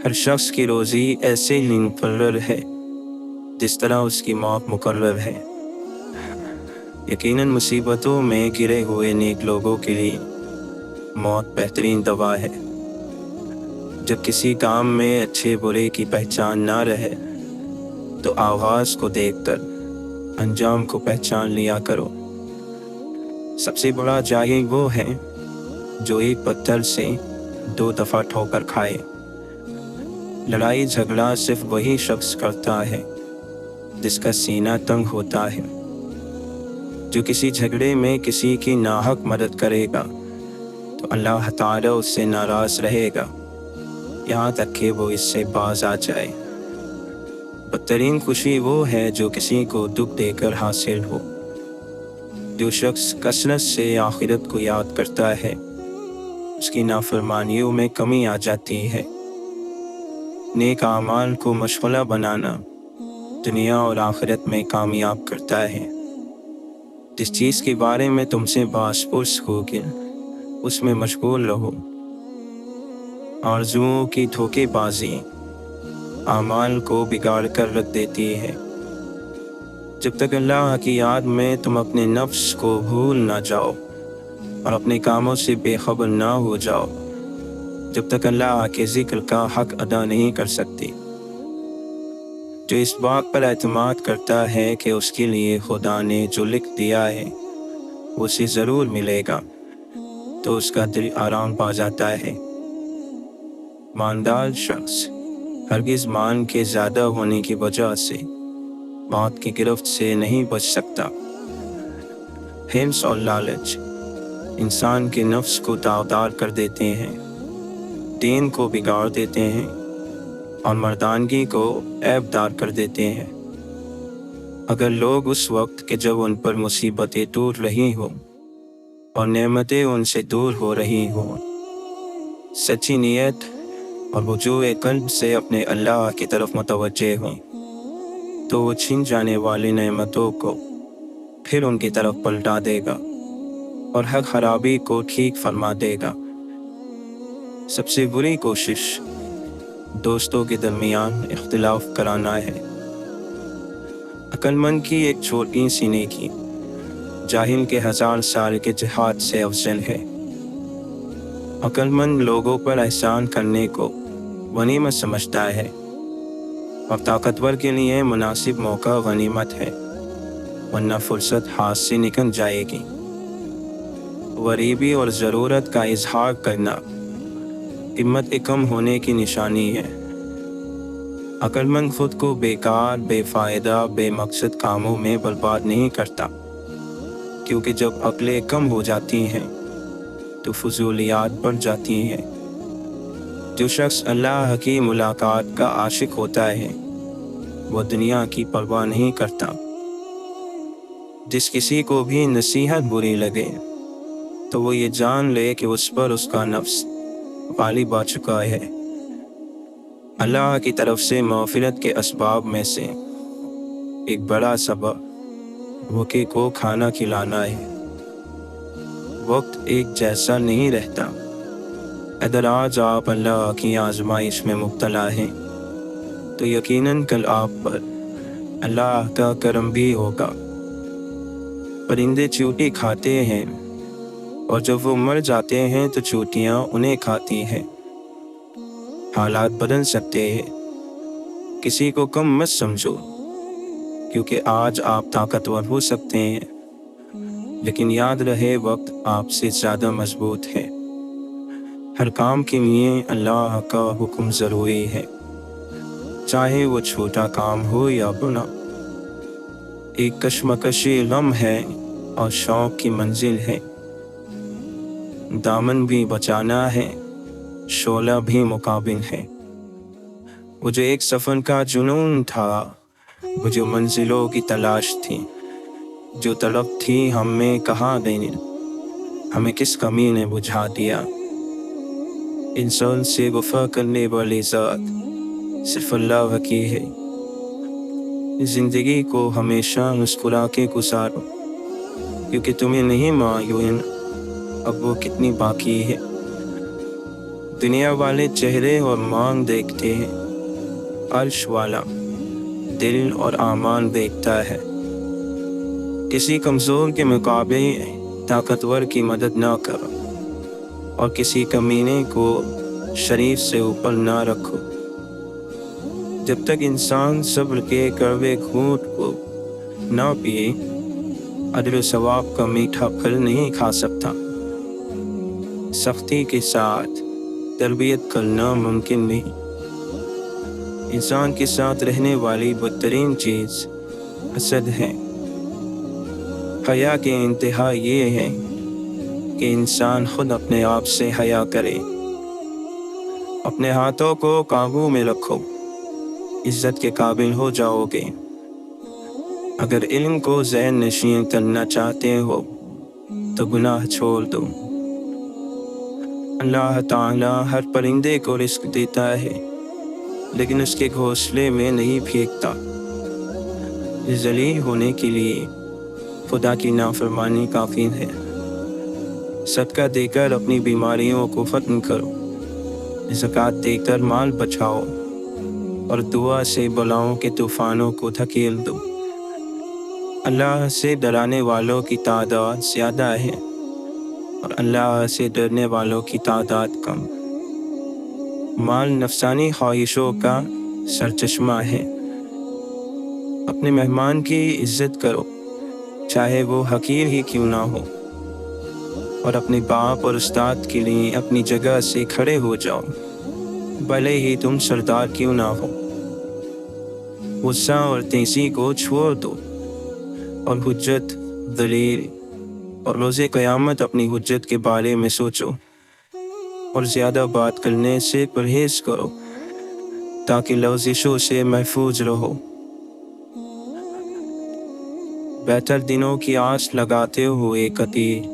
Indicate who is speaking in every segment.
Speaker 1: ہر شخص کی روزی ایسے ہی مقرر ہے جس طرح اس کی موت مقرر ہے۔ یقیناً مصیبتوں میں گرے ہوئے نیک لوگوں کے لیے موت بہترین دوا ہے۔ جب کسی کام میں اچھے برے کی پہچان نہ رہے تو آغاز کو دیکھ کر انجام کو پہچان لیا کرو۔ سب سے بڑا جاہل وہ ہے جو ایک پتھر سے 2 دفعہ ٹھوکر کھائے۔ لڑائی جھگڑا صرف وہی شخص کرتا ہے جس کا سینہ تنگ ہوتا ہے۔ جو کسی جھگڑے میں کسی کی ناحق مدد کرے گا تو اللہ تعالیٰ اس سے ناراض رہے گا یہاں تک کہ وہ اس سے باز آ جائے۔ بدترین خوشی وہ ہے جو کسی کو دکھ دے کر حاصل ہو۔ جو شخص کثرت سے آخرت کو یاد کرتا ہے اس کی نافرمانیوں میں کمی آ جاتی ہے۔ نیک اعمال کو مشغلہ بنانا دنیا اور آخرت میں کامیاب کرتا ہے۔ جس چیز کے بارے میں تم سے باس پرس ہوگے اس میں مشغول رہو۔ آرزوؤں کی دھوکے بازی اعمال کو بگاڑ کر رکھ دیتی ہے۔ جب تک اللہ کی یاد میں تم اپنے نفس کو بھول نہ جاؤ اور اپنے کاموں سے بے خبر نہ ہو جاؤ، جب تک اللہ کے ذکر کا حق ادا نہیں کر سکتی۔ جو اس بات پر اعتماد کرتا ہے کہ اس کے لیے خدا نے جو لکھ دیا ہے وہ اسے ضرور ملے گا تو اس کا دل آرام پا جاتا ہے۔ مالدار شخص ہرگز مال کے زیادہ ہونے کی وجہ سے موت کی گرفت سے نہیں بچ سکتا۔ حرص اور لالچ انسان کے نفس کو داغدار کر دیتے ہیں، دین کو بگاڑ دیتے ہیں اور مردانگی کو عیب دار کر دیتے ہیں۔ اگر لوگ اس وقت کہ جب ان پر مصیبتیں ٹوٹ رہی ہوں اور نعمتیں ان سے دور ہو رہی ہوں سچی نیت اور رجوع قلب سے اپنے اللہ کی طرف متوجہ ہوں تو وہ چھن جانے والی نعمتوں کو پھر ان کی طرف پلٹا دے گا اور حق خرابی کو ٹھیک فرما دے گا۔ سب سے بری کوشش دوستوں کے درمیان اختلاف کرانا ہے۔ عقل مند کی ایک چھوٹی سی نیکی جاہل کے 1000 سال کے جہاد سے افضل ہے۔ عقل مند لوگوں پر احسان کرنے کو غنیمت سمجھتا ہے اور طاقتور کے لیے مناسب موقع غنیمت ہے، ورنہ فرصت ہاتھ سے نکل جائے گی۔ غریبی اور ضرورت کا اظہار کرنا ہمت کم ہونے کی نشانی ہے۔ عقل مند خود کو بیکار، بے فائدہ، بے مقصد کاموں میں برباد نہیں کرتا، کیونکہ جب عقلیں کم ہو جاتی ہیں تو فضولیات بڑھ جاتی ہیں۔ جو شخص اللہ کی ملاقات کا عاشق ہوتا ہے وہ دنیا کی پرواہ نہیں کرتا۔ جس کسی کو بھی نصیحت بری لگے تو وہ یہ جان لے کہ اس پر اس کا نفس غالب آ چکا ہے۔ اللہ کی طرف سے مغفرت کے اسباب میں سے ایک بڑا سبب بھوکے کو کھانا کھلانا ہے۔ وقت ایک جیسا نہیں رہتا۔ اگر آج آپ اللہ کی آزمائش میں مبتلا ہیں تو یقیناً کل آپ پر اللہ کا کرم بھی ہوگا۔ پرندے چیونٹی کھاتے ہیں اور جب وہ مر جاتے ہیں تو چیونٹیاں انہیں کھاتی ہیں۔ حالات بدل سکتے ہیں، کسی کو کم مت سمجھو، کیونکہ آج آپ طاقتور ہو سکتے ہیں لیکن یاد رہے وقت آپ سے زیادہ مضبوط ہے۔ ہر کام کے لیے اللہ کا حکم ضروری ہے، چاہے وہ چھوٹا کام ہو یا بڑا۔ ایک کشمکشی غم ہے اور شوق کی منزل ہے، دامن بھی بچانا ہے، شعلہ بھی مقابل ہے۔ وہ جو ایک سفر کا جنون تھا، وہ جو منزلوں کی تلاش تھی، جو طلب تھی ہم میں کہاں گئی، ہمیں کس کمی نے بجھا دیا۔ انسان سے وفا کرنے والی ذات صرف اللہ کی ہے۔ زندگی کو ہمیشہ مسکرا کے گزارو، کیونکہ تمہیں نہیں معلوم اب وہ کتنی باقی ہے۔ دنیا والے چہرے اور مانگ دیکھتے ہیں، عرش والا دل اور اعمال دیکھتا ہے۔ کسی کمزور کے مقابلے طاقتور کی مدد نہ کرو، اور کسی کمینے کو شریف سے اوپر نہ رکھو۔ جب تک انسان صبر کے کڑوے گھونٹ کو نہ پیے، اجر و ثواب کا میٹھا پھل نہیں کھا سکتا۔ سختی کے ساتھ تربیت کرنا ممکن نہیں۔ انسان کے ساتھ رہنے والی بدترین چیز حسد ہے۔ حیا کی انتہا یہ ہے کہ انسان خود اپنے آپ سے حیا کرے۔ اپنے ہاتھوں کو قابو میں رکھو، عزت کے قابل ہو جاؤ گے۔ اگر علم کو ذہن نشین کرنا چاہتے ہو تو گناہ چھوڑ دو۔ اللہ تعالیٰ ہر پرندے کو رزق دیتا ہے، لیکن اس کے گھونسلے میں نہیں پھینکتا۔ ذلیل ہونے کے لیے خدا کی نافرمانی کافی ہے۔ صدقہ دے کر اپنی بیماریوں کو ختم کرو، زکوٰۃ دے کر مال بچاؤ، اور دعا سے بلاؤں کے طوفانوں کو دھکیل دو۔ اللہ سے ڈرانے والوں کی تعداد زیادہ ہے، اور اللہ سے ڈرنے والوں کی تعداد کم۔ مال نفسانی خواہشوں کا سرچشمہ ہے۔ اپنے مہمان کی عزت کرو، چاہے وہ حقیر ہی کیوں نہ ہو، اور اپنے باپ اور استاد کے لیے اپنی جگہ سے کھڑے ہو جاؤ، بھلے ہی تم سردار کیوں نہ ہو۔ غصہ اور تیزی کو چھوڑ دو، اور حجت، دلیل اور روز قیامت اپنی حجت کے بارے میں سوچو، اور زیادہ بات کرنے سے پرہیز کرو تاکہ لغزشوں سے محفوظ رہو۔ بہتر دنوں کی آس لگاتے ہوئے قطیر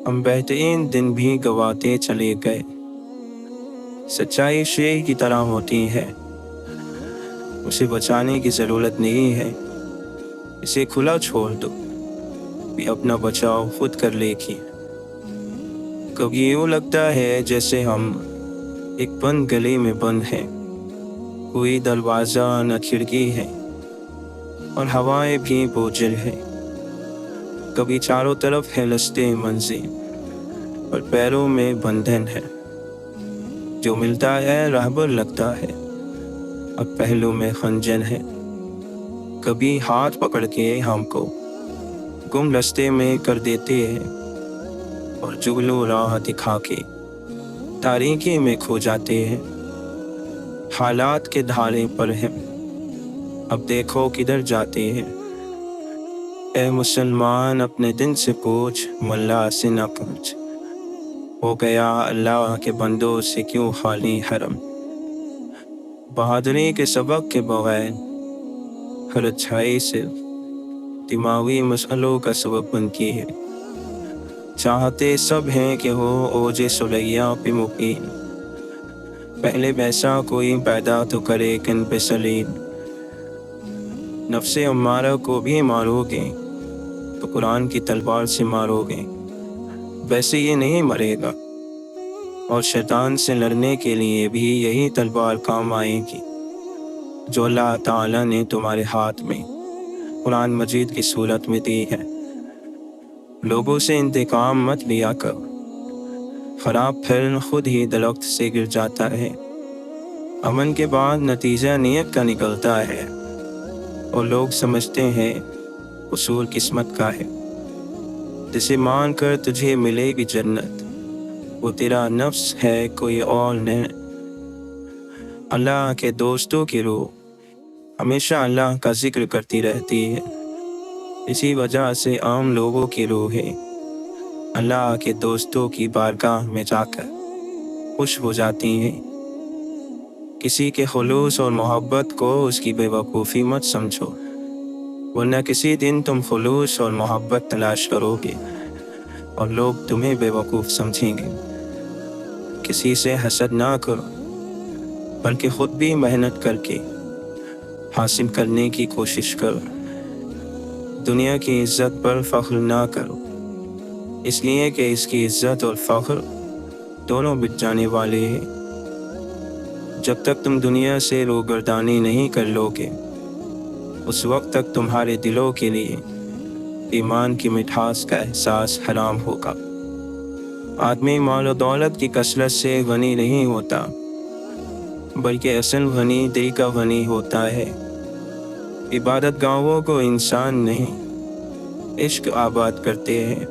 Speaker 1: ہم بہترین دن بھی گواتے چلے گئے۔ سچائی شیر کی طرح ہوتی ہے، اسے بچانے کی ضرورت نہیں ہے، اسے کھلا چھوڑ دو، بھی اپنا بچاؤ خود کر لے گی۔ کبھی یوں لگتا ہے جیسے ہم ایک بند گلے میں بند ہیں، کوئی دروازہ نہ کھڑکی ہے، اور ہوائیں بھی بوجھل ہیں۔ کبھی چاروں طرف ہے رستے منزل، اور پیروں میں بندھن ہے۔ جو ملتا ہے رہبر لگتا ہے، اب پہلو میں خنجر ہے۔ کبھی ہاتھ پکڑ کے ہم کو گم رستے میں کر دیتے ہیں، اور جگلو راہ دکھا کے تاریکی میں کھو جاتے ہیں۔ حالات کے دھارے پر ہیں، اب دیکھو کدھر جاتے ہیں۔ اے مسلمان اپنے دن سے پوچھ، ملا سے نہ پوچھ، ہو گیا اللہ کے بندوں سے کیوں خالی حرم۔ بہادری کے سبق کے بغیر ہر اچھائی صرف دماغی مسئلوں کا سبب بنتی ہے۔ چاہتے سب ہیں کہ ہو اوج سلیہ پہ مقیم، پہلے ویسا کوئی پیدا تو کرے کن پہ سلیم۔ نفس امارہ کو بھی مارو گے تو قرآن کی تلوار سے مارو گے، ویسے یہ نہیں مرے گا، اور شیطان سے لڑنے کے لیے بھی یہی تلوار کام آئے گی جو اللہ تعالیٰ نے تمہارے ہاتھ میں قرآن مجید کی صورت میں دی ہے۔ لوگوں سے انتقام مت لیا کرو، خراب پھل خود ہی درخت سے گر جاتا ہے۔ امن کے بعد نتیجہ نیت کا نکلتا ہے، اور لوگ سمجھتے ہیں قصور قسمت کا ہے۔ جسے مان کر تجھے ملے گی جنت، وہ تیرا نفس ہے کوئی اور نہیں۔ اللہ کے دوستوں کی روح ہمیشہ اللہ کا ذکر کرتی رہتی ہے، اسی وجہ سے عام لوگوں کی روحیں اللہ کے دوستوں کی بارگاہ میں جا کر خوش ہو جاتی ہیں۔ کسی کے خلوص اور محبت کو اس کی بے وقوفی مت سمجھو، ورنہ کسی دن تم خلوص اور محبت تلاش کرو گے اور لوگ تمہیں بے وقوف سمجھیں گے۔ کسی سے حسد نہ کرو، بلکہ خود بھی محنت کر کے حاصل کرنے کی کوشش کرو۔ دنیا کی عزت پر فخر نہ کرو، اس لیے کہ اس کی عزت اور فخر دونوں بچ جانے والے ہیں۔ جب تک تم دنیا سے روگردانی نہیں کر لو گے، اس وقت تک تمہارے دلوں کے لیے ایمان کی مٹھاس کا احساس حرام ہوگا۔ آدمی مال و دولت کی کثرت سے غنی نہیں ہوتا، بلکہ اصل غنی دل کا غنی ہوتا ہے۔ عبادت گاہوں کو انسان نہیں، عشق آباد کرتے ہیں۔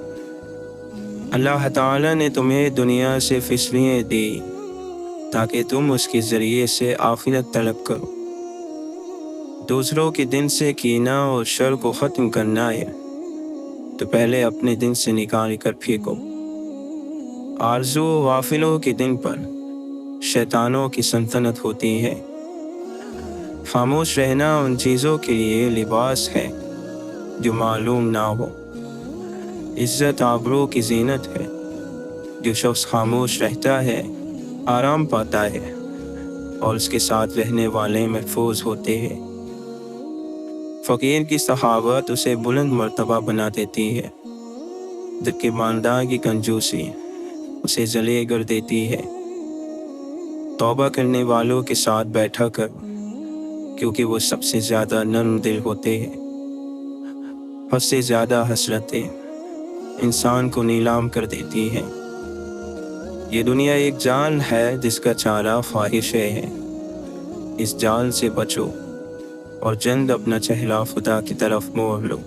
Speaker 1: اللہ تعالیٰ نے تمہیں دنیا سے فصلیں دی تاکہ تم اس کے ذریعے سے آخرت طلب کرو۔ دوسروں کے دن سے کینہ اور شر کو ختم کرنا ہے تو پہلے اپنے دن سے نکال کر پھینکو۔ آرزو و غافلوں کے دن پر شیطانوں کی سلطنت ہوتی ہے۔ خاموش رہنا ان چیزوں کے لیے لباس ہے جو معلوم نہ ہو۔ عزت آبرو کی زینت ہے۔ جو شخص خاموش رہتا ہے آرام پاتا ہے، اور اس کے ساتھ رہنے والے محفوظ ہوتے ہیں۔ فقیر کی سخاوت اسے بلند مرتبہ بنا دیتی ہے، جبکہ مالدار کی کنجوسی اسے ذلیل کر دیتی ہے۔ توبہ کرنے والوں کے ساتھ بیٹھا کر، کیونکہ وہ سب سے زیادہ نرم دل ہوتے ہیں۔ حد سے زیادہ حسرتیں انسان کو نیلام کر دیتی ہیں۔ یہ دنیا ایک جال ہے جس کا چارہ خواہشیں ہے۔ اس جال سے بچو اور جلد اپنا چہرہ خدا کی طرف موڑ لو۔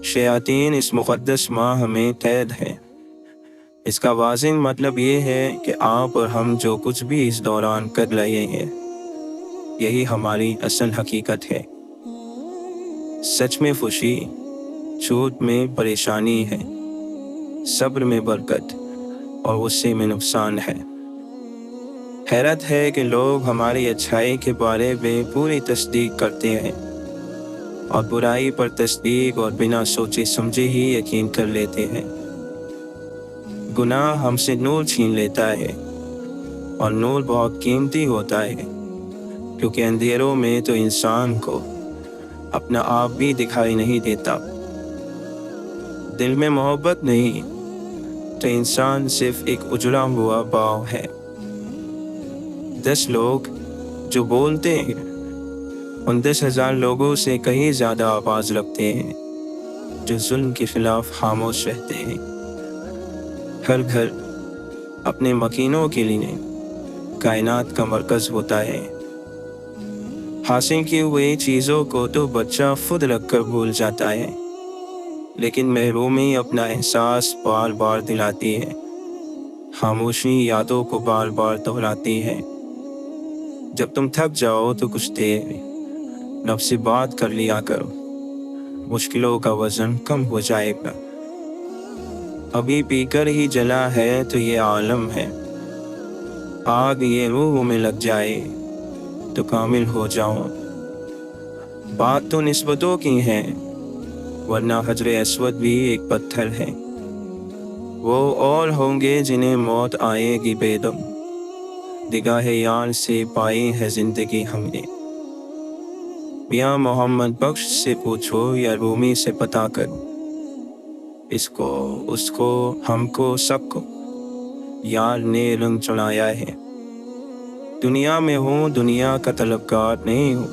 Speaker 1: شیاطین اس مقدس ماہ میں قید ہے۔ اس کا واضح مطلب یہ ہے کہ آپ اور ہم جو کچھ بھی اس دوران کر رہے ہیں، یہی ہماری اصل حقیقت ہے۔ سچ میں خوشی، جھوٹ میں پریشانی ہے، صبر میں برکت اور غصے میں نقصان ہے۔ حیرت ہے کہ لوگ ہماری اچھائی کے بارے میں پوری تصدیق کرتے ہیں اور برائی پر تصدیق اور بنا سوچے سمجھے ہی یقین کر لیتے ہیں۔ گناہ ہم سے نور چھین لیتا ہے، اور نور بہت قیمتی ہوتا ہے، کیونکہ اندھیروں میں تو انسان کو اپنا آپ بھی دکھائی نہیں دیتا۔ دل میں محبت نہیں تو انسان صرف ایک اجڑا ہوا باؤ ہے۔ 10 لوگ جو بولتے ہیں ان 10,000 لوگوں سے کہیں زیادہ آواز رکھتے ہیں جو ظلم کے خلاف خاموش رہتے ہیں۔ ہر گھر اپنے مکینوں کے لیے کائنات کا مرکز ہوتا ہے۔ حاصل کی ہوئی چیزوں کو تو بچہ خود رکھ کر بھول جاتا ہے، لیکن محرومی اپنا احساس بار بار دلاتی ہے۔ خاموشی یادوں کو بار بار دہراتی ہے۔ جب تم تھک جاؤ تو کچھ دیر رب سے بات کر لیا کرو، مشکلوں کا وزن کم ہو جائے گا۔ ابھی پی کر ہی جلا ہے تو یہ عالم ہے، آگ یہ روح میں لگ جائے تو کامل ہو جاؤ۔ بات تو نسبتوں کی ہے، ورنہ حجر اسود بھی ایک پتھر ہے۔ وہ اور ہوں گے جنہیں موت آئے گی بے دم، نگاہ یار سے پائی ہے زندگی ہم نے۔ میاں محمد بخش سے پوچھو یا رومی سے پتا کرو، اس کو اس کو ہم کو سب کو یار نے رنگ چڑھایا ہے۔ دنیا میں ہوں دنیا کا طلبگار نہیں ہوں،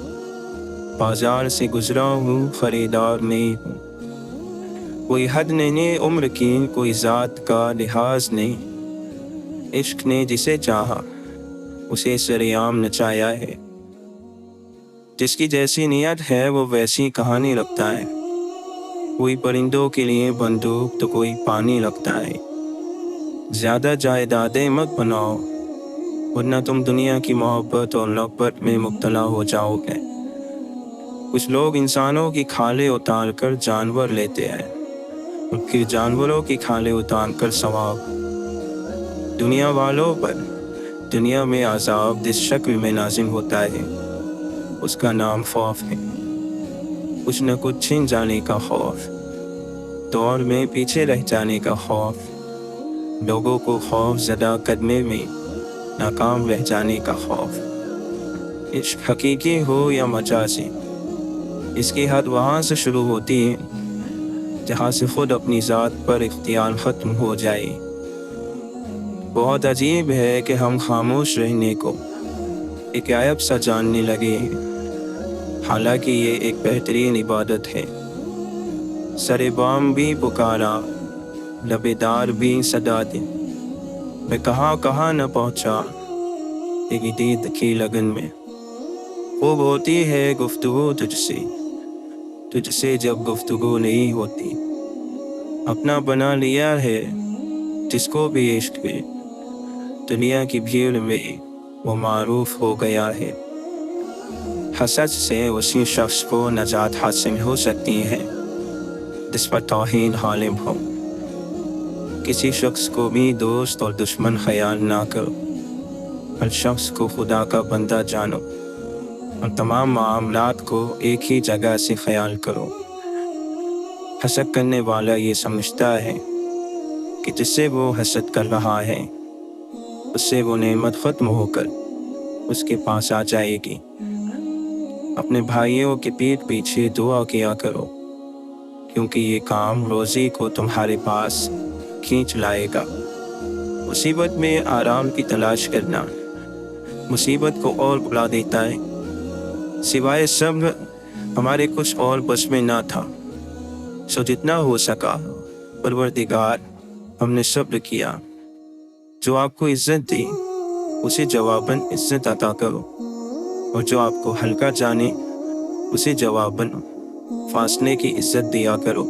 Speaker 1: بازار سے گزرا ہوں خریدار نہیں ہوں۔ کوئی حد نہیں عمر کی، کوئی ذات کا لحاظ نہیں، عشق نے جسے چاہا اسے سرعام نچایا ہے۔ جس کی جیسی نیت ہے وہ ویسی کہانی رکھتا ہے۔ کوئی پرندوں کے لیے بندوق تو کوئی پانی رکھتا ہے۔ زیادہ جائیدادیں مت بناؤ، ورنہ تم دنیا کی محبت اور رغبت میں مبتلا ہو جاؤ گے۔ کچھ لوگ انسانوں کی کھالیں اتار کر جانور لیتے ہیں، اور پھر جانوروں کی کھالیں اتار کر ثواب۔ دنیا والوں پر دنیا میں عذاب جس شکل میں نازل ہوتا ہے اس کا نام خوف ہے۔ کچھ نہ کچھ چھن جانے کا خوف، دور میں پیچھے رہ جانے کا خوف، لوگوں کو خوف زدہ قدمے میں ناکام رہ جانے کا خوف۔ عشق حقیقی ہو یا مجازی، اس کی حد وہاں سے شروع ہوتی ہے جہاں سے خود اپنی ذات پر اختیار ختم ہو جائے۔ بہت عجیب ہے کہ ہم خاموش رہنے کو ایک عیب سا جاننے لگے ہیں، حالانکہ یہ ایک بہترین عبادت ہے۔ سر بام بھی پکارا، لب دار بھی صدا دے، میں کہاں کہاں نہ پہنچا تیری دید کی لگن میں۔ خوب ہوتی ہے گفتگو تجھ سے جب گفتگو نہیں ہوتی۔ اپنا بنا لیا ہے جس کو بھی عشق پہ، دنیا کی بھیڑ میں وہ معروف ہو گیا ہے۔ حسد سے اسی شخص کو نجات حاصل ہو سکتی ہے جس پر توہین غالب ہو۔ کسی شخص کو بھی دوست اور دشمن خیال نہ کرو، ہر شخص کو خدا کا بندہ جانو اور تمام معاملات کو ایک ہی جگہ سے خیال کرو۔ حسد کرنے والا یہ سمجھتا ہے کہ جس سے وہ حسد کر رہا ہے اس سے وہ نعمت ختم ہو کر اس کے پاس آ جائے گی۔ اپنے بھائیوں کے پیٹھ پیچھے دعا کیا کرو، کیونکہ یہ کام روزی کو تمہارے پاس کھینچ لائے گا۔ مصیبت میں آرام کی تلاش کرنا مصیبت کو اور بلا دیتا ہے۔ سوائے صبر ہمارے کچھ اور بس میں نہ تھا، سو جتنا ہو سکا پروردگار ہم نے صبر کیا۔ جو آپ کو عزت دے اسے جواباً عزت عطا کرو، اور جو آپ کو ہلکا جانے اسے جواباً فاصلے کی عزت دیا کرو۔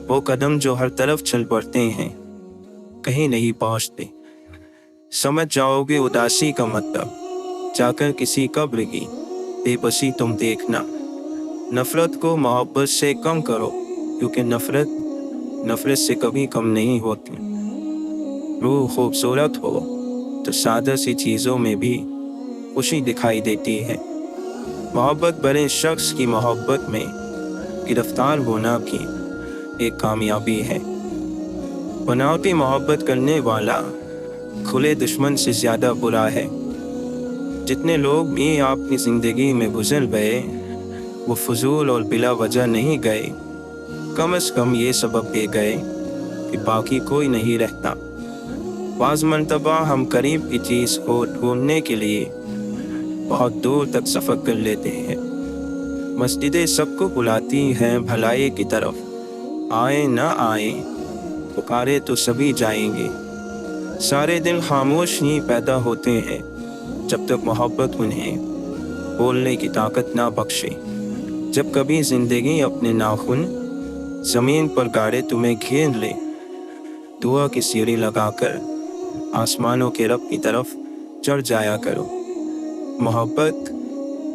Speaker 1: وہ قدم جو ہر طرف چل پڑتے ہیں کہیں نہیں پہنچتے. سمجھ جاؤ گے اداسی کا مطلب جا کر کسی قبر کی بے بسی تم دیکھنا. نفرت کو محبت سے کم کرو کیونکہ نفرت سے کبھی کم نہیں ہوتی. روح خوبصورت ہو تو سادہ سی چیزوں میں بھی خوشی دکھائی دیتی ہے. محبت بڑے شخص کی محبت میں گرفتار ہونا بھی ایک کامیابی ہے. بناوٹی محبت کرنے والا کھلے دشمن سے زیادہ برا ہے. جتنے لوگ بھی اپنی زندگی میں گزر گئے وہ فضول اور بلا وجہ نہیں گئے. کم از کم یہ سبب دے گئے کہ باقی کوئی نہیں رہتا. بعض مرتبہ ہم قریب کی چیز کو ڈھونڈنے کے لیے بہت دور تک سفر کر لیتے ہیں. مسجدیں سب کو بلاتی ہیں بھلائی کی طرف. آئیں نہ آئیں پکارے تو سبھی جائیں گے. سارے دن خاموش ہی پیدا ہوتے ہیں جب تک محبت انہیں بولنے کی طاقت نہ بخشے. جب کبھی زندگی اپنے ناخن زمین پر گاڑے تمہیں گھیر لے دعا کی سیڑھی لگا کر آسمانوں کے رب کی طرف چڑھ جایا کرو. محبت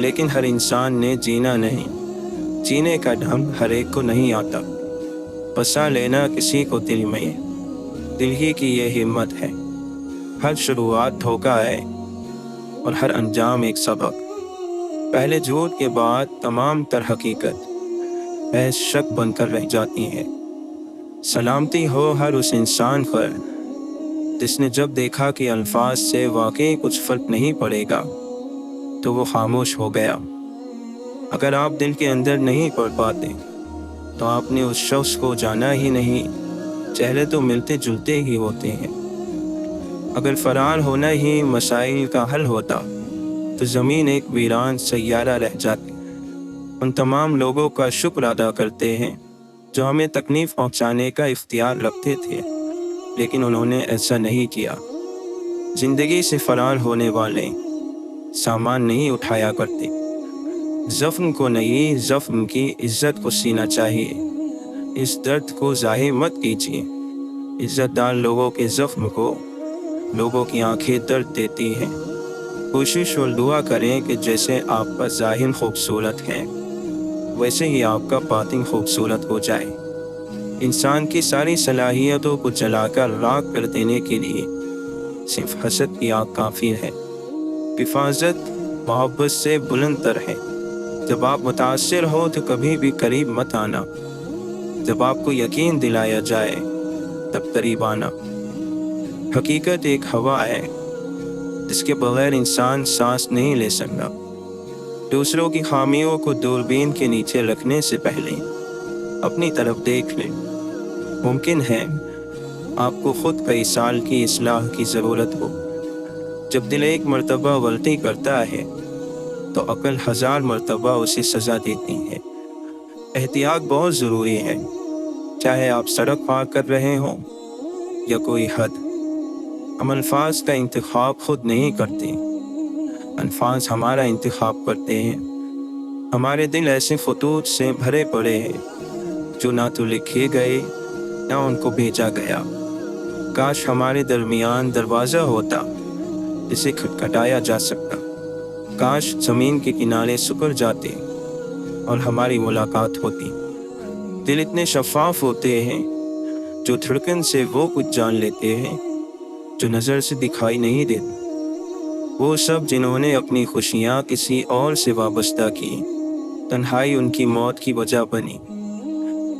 Speaker 1: لیکن ہر انسان نے جینا نہیں، جینے کا ڈھنگ ہر ایک کو نہیں آتا۔ بسا لینا کسی کو دل میں، دل ہی کی یہ ہمت ہے۔ ہر شروعات دھوکہ ہے اور ہر انجام ایک سبق۔ پہلے جھوٹ کے بعد تمام تر حقیقت محض شک بن کر رہ جاتی ہے۔ سلامتی ہو ہر اس انسان پر جس نے جب دیکھا کہ الفاظ سے واقعی کچھ فرق نہیں پڑے گا تو وہ خاموش ہو گیا۔ اگر آپ دل کے اندر نہیں پڑھ پاتے تو آپ نے اس شخص کو جانا ہی نہیں۔ چہرے تو ملتے جلتے ہی ہوتے ہیں۔ اگر فرار ہونا ہی مسائل کا حل ہوتا تو زمین ایک ویران سیارہ رہ جاتی۔ ان تمام لوگوں کا شکر ادا کرتے ہیں جو ہمیں تکلیف پہنچانے کا اختیار رکھتے تھے، لیکن انہوں نے ایسا نہیں کیا۔ زندگی سے فرار ہونے والے سامان نہیں اٹھایا کرتے۔ زخم کو نہیں، زخم کی عزت کو سینا چاہیے۔ اس درد کو ظاہر مت کیجیے۔ عزت دار لوگوں کے زخم کو لوگوں کی آنکھیں درد دیتی ہیں۔ کوشش اور دعا کریں کہ جیسے آپ کا ظاہر خوبصورت ہے ویسے ہی آپ کا باطن خوبصورت ہو جائے۔ انسان کی ساری صلاحیتوں کو جلا کر راکھ کر دینے کے لیے صرف حسد کی آگ کافی ہے۔ حفاظت محبت سے بلند تر ہے۔ جب آپ متاثر ہو تو کبھی بھی قریب مت آنا۔ جب آپ کو یقین دلایا جائے تب قریب آنا۔ حقیقت ایک ہوا ہے جس کے بغیر انسان سانس نہیں لے سکتا۔ دوسروں کی خامیوں کو دوربین کے نیچے رکھنے سے پہلے اپنی طرف دیکھ لیں۔ ممکن ہے آپ کو خود کئی سال کی اصلاح کی ضرورت ہو۔ جب دل ایک مرتبہ غلطی کرتا ہے تو عقل 1000 مرتبہ اسے سزا دیتی ہے۔ احتیاط بہت ضروری ہے، چاہے آپ سڑک پار کر رہے ہوں یا کوئی حد۔ ہم الفاظ کا انتخاب خود نہیں کرتے، الفاظ ہمارا انتخاب کرتے ہیں۔ ہمارے دل ایسے خطوط سے بھرے پڑے ہیں جو نہ تو لکھے گئے نہ ان کو بھیجا گیا۔ کاش ہمارے درمیان دروازہ ہوتا جسے کھٹکھٹایا جا سکتا۔ کاش زمین کے کنارے سکڑ جاتے اور ہماری ملاقات ہوتی۔ دل اتنے شفاف ہوتے ہیں جو دھڑکن سے وہ کچھ جان لیتے ہیں جو نظر سے دکھائی نہیں دیتا۔ وہ سب جنہوں نے اپنی خوشیاں کسی اور سے وابستہ کی، تنہائی ان کی موت کی وجہ بنی۔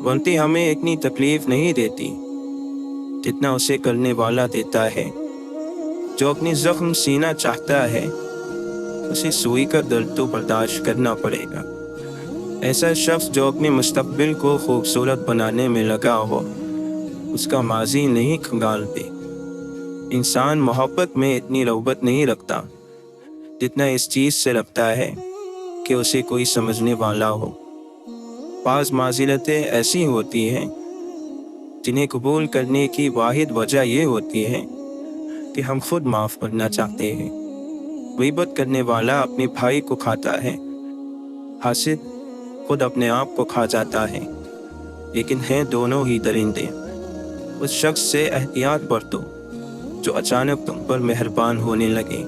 Speaker 1: غلطی ہمیں اتنی تکلیف نہیں دیتی جتنا اسے کرنے والا دیتا ہے۔ جو اپنی زخم سینا چاہتا ہے اسے سوئی کا درد تو برداشت کرنا پڑے گا۔ ایسا شخص جو اپنے مستقبل کو خوبصورت بنانے میں لگا ہو اس کا ماضی نہیں کھنگالتے۔ انسان محبت میں اتنی رغبت نہیں رکھتا جتنا اس چیز سے رکھتا ہے کہ اسے کوئی سمجھنے والا ہو۔ بعض معذرتیں ایسی ہوتی ہیں جنہیں قبول کرنے کی واحد وجہ یہ ہوتی ہے کہ ہم خود معاف کرنا چاہتے ہیں۔ غیبت کرنے والا اپنے بھائی کو کھاتا ہے، حاسد خود اپنے آپ کو کھا جاتا ہے، لیکن ہیں دونوں ہی درندے۔ اس شخص سے احتیاط برتو جو اچانک تم پر مہربان ہونے لگے۔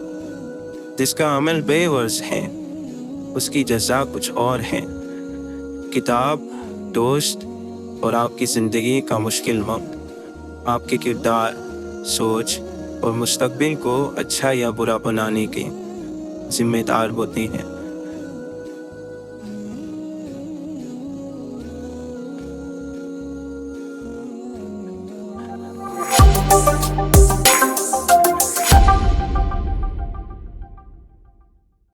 Speaker 1: جس کا عمل بے غرض ہے اس کی جزا کچھ اور ہے۔ کتاب، دوست اور آپ کی زندگی کا مشکل وقت آپ کے کردار، سوچ اور مستقبل کو اچھا یا برا بنانے کے ذمہ دار ہوتے ہیں۔